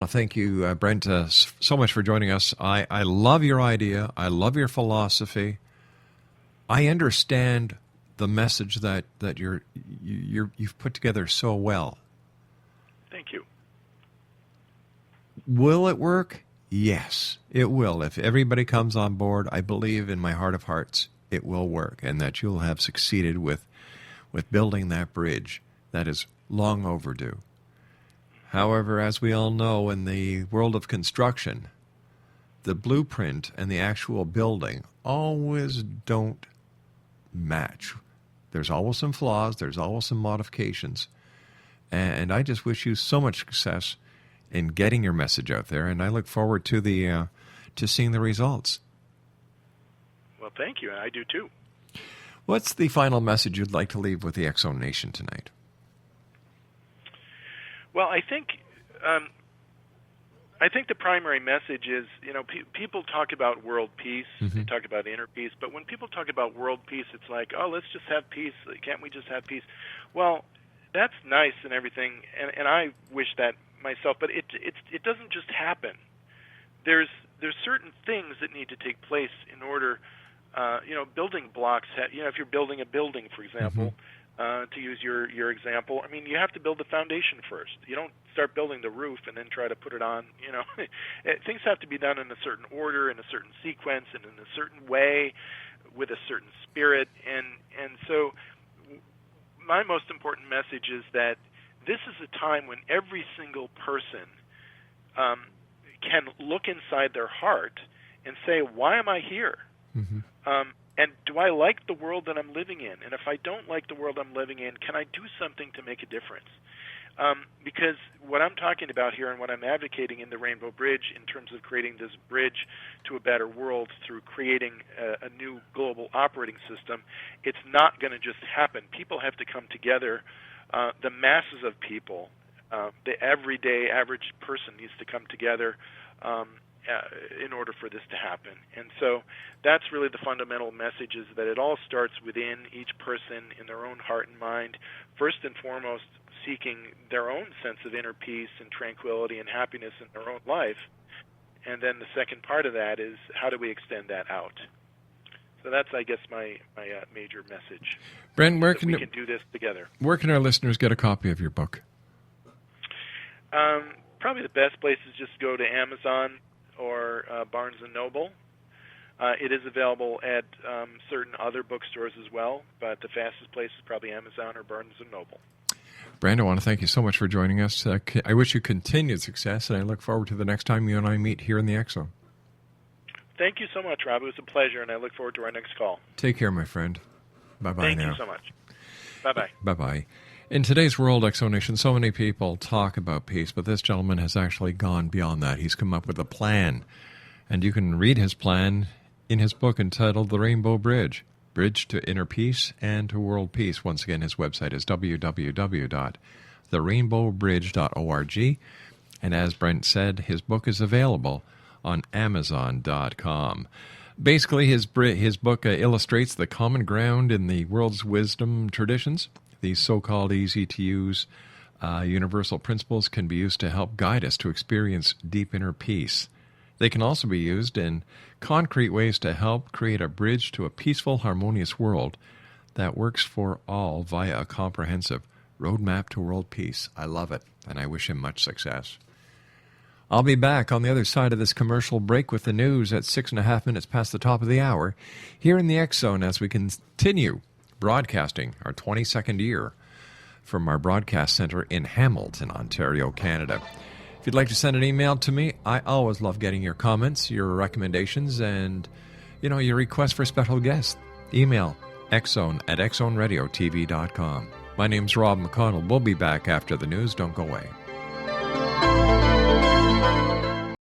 Thank you, Brent, so much for joining us. I love your idea. I love your philosophy. I understand the message that you've put together so well. Thank you. Will it work? Yes, it will. If everybody comes on board, I believe in my heart of hearts it will work, and that you'll have succeeded with building that bridge that is long overdue. However, as we all know, in the world of construction, the blueprint and the actual building always don't match. There's always some flaws. There's always some modifications. And I just wish you so much success in getting your message out there, and I look forward to to seeing the results. Well, thank you, and I do too. What's the final message you'd like to leave with the X Zone Nation tonight? Well, I think the primary message is, people talk about world peace, they talk about inner peace, but when people talk about world peace, it's like, oh, let's just have peace. Can't we just have peace? Well, that's nice and everything, and I wish that myself, but it doesn't just happen. There's certain things that need to take place in order, building blocks. If you're building a building, for example, to use your example, I mean, you have to build the foundation first. You don't start building the roof and then try to put it on. Things have to be done in a certain order, in a certain sequence, and in a certain way, with a certain spirit. And so my most important message is that this is a time when every single person can look inside their heart and say, why am I here? And do I like the world that I'm living in? And if I don't like the world I'm living in, can I do something to make a difference? Because what I'm talking about here and what I'm advocating in the Rainbow Bridge in terms of creating this bridge to a better world through creating a new global operating system, it's not going to just happen. People have to come together. The masses of people, the everyday average person needs to come together in order for this to happen. And so that's really the fundamental message, is that it all starts within each person in their own heart and mind, first and foremost seeking their own sense of inner peace and tranquility and happiness in their own life. And then the second part of that is, how do we extend that out? So that's, I guess, my major message. Brent, where we can do this together. Where can our listeners get a copy of your book? Probably the best place is just go to Amazon or Barnes & Noble. It is available at certain other bookstores as well, but the fastest place is probably Amazon or Barnes & Noble. Brent, I want to thank you so much for joining us. I wish you continued success, and I look forward to the next time you and I meet here in the X Zone. Thank you so much, Rob. It was a pleasure, and I look forward to our next call. Take care, my friend. Bye-bye now. Thank you so much. Bye-bye. Bye-bye. In today's world, X Zone Nation, so many people talk about peace, but this gentleman has actually gone beyond that. He's come up with a plan, and you can read his plan in his book entitled The Rainbow Bridge, Bridge to Inner Peace and to World Peace. Once again, his website is www.therainbowbridge.org, and as Brent said, his book is available on Amazon.com. Basically, his book illustrates the common ground in the world's wisdom traditions. These so-called easy-to-use universal principles can be used to help guide us to experience deep inner peace. They can also be used in concrete ways to help create a bridge to a peaceful, harmonious world that works for all via a comprehensive roadmap to world peace. I love it, and I wish him much success. I'll be back on the other side of this commercial break with the news at 6.5 minutes past the top of the hour here in the X Zone as we continue broadcasting our 22nd year from our broadcast center in Hamilton, Ontario, Canada. If you'd like to send an email to me, I always love getting your comments, your recommendations, and your requests for special guests. Email xzone@xzoneradiotv.com. My name's Rob McConnell. We'll be back after the news. Don't go away.